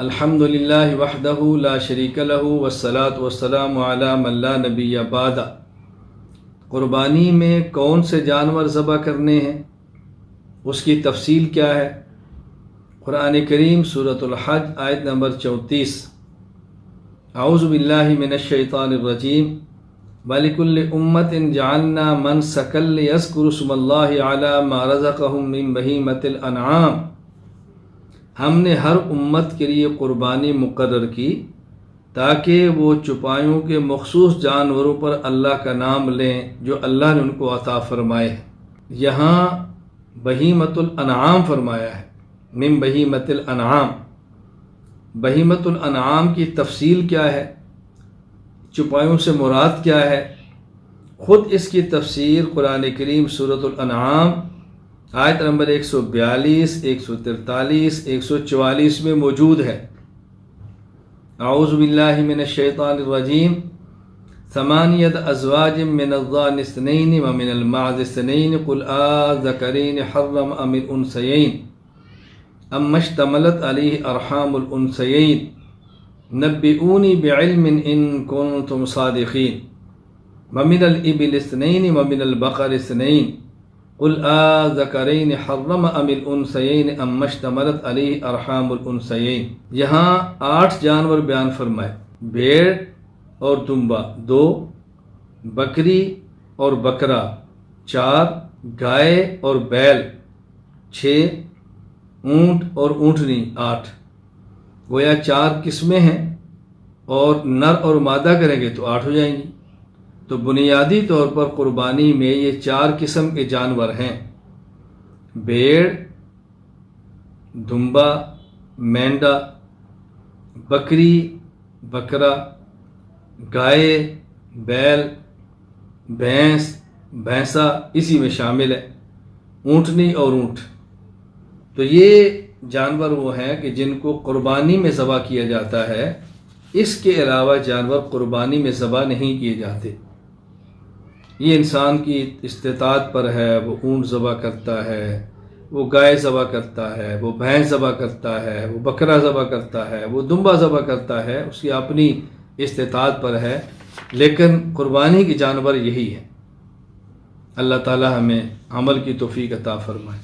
الحمدللہ وحدہ لا شریک لہ والصلاة والسلام علی من لا نبی بعد۔ قربانی میں کون سے جانور ذبح کرنے ہیں، اس کی تفصیل کیا ہے؟ قرآن کریم سورۃ الحج آیت نمبر 34۔ اعوذ باللہ من الشیطان الرجیم وَلِكُلِّ أُمَّةٍ جَعَلْنَا مَنسَكًا لِيَذْكُرُوا اسْمَ اللَّهِ عَلَى مَا رَزَقَهُم مِّن بَهِيمَةِ الْأَنْعَامِ۔ ہم نے ہر امت کے لیے قربانی مقرر کی تاکہ وہ چوپایوں کے مخصوص جانوروں پر اللہ کا نام لیں جو اللہ نے ان کو عطا فرمائے ہیں۔ یہاں بہیمۃ الانعام فرمایا ہے، من بہیمۃ الانعام۔ بہیمۃ الانعام کی تفصیل کیا ہے، چوپایوں سے مراد کیا ہے، خود اس کی تفسیر قرآن کریم سورۃ الانعام آیت نمبر 142، 143، 144 میں موجود ہے۔ اعوذ باللہ من الشیطان الرجیم ثمانیۃ ازواج من الضأن اثنین ومن المعز اثنین قل آذکرین حرم ام الانثیین اما اشتملت علیہ ارحام الانثیین نبئونی بعلم ان کنتم صادقین ومن الابل اثنین ومن البقر اثنین قل آذکرین حرم ام الانثیین اما اشتملت علیہ ارحام الانثیین۔ یہاں 8 جانور بیان فرمائے، بھیڑ اور دمبا 2، بکری اور بکرا 4، گائے اور بیل 6، اونٹ اور اونٹنی 8۔ گویا 4 قسمیں ہیں، اور نر اور مادہ کریں گے تو 8 ہو جائیں گی۔ تو بنیادی طور پر قربانی میں یہ 4 قسم کے جانور ہیں: بھیڑ، دمبا، مینڈا، بکری، بکرا، گائے، بیل، بھینس، بھینسا اسی میں شامل ہے، اونٹنی اور اونٹ۔ تو یہ جانور وہ ہیں کہ جن کو قربانی میں ذبح کیا جاتا ہے، اس کے علاوہ جانور قربانی میں ذبح نہیں کیے جاتے۔ یہ انسان کی استطاعت پر ہے، وہ اونٹ ذبح کرتا ہے، وہ گائے ذبح کرتا ہے، وہ بھینس ذبح کرتا ہے، وہ بکرا ذبح کرتا ہے، وہ دمبا ذبح کرتا ہے، اس کی اپنی استطاعت پر ہے، لیکن قربانی کے جانور یہی ہے۔ اللہ تعالی ہمیں عمل کی توفیق عطا فرمائے۔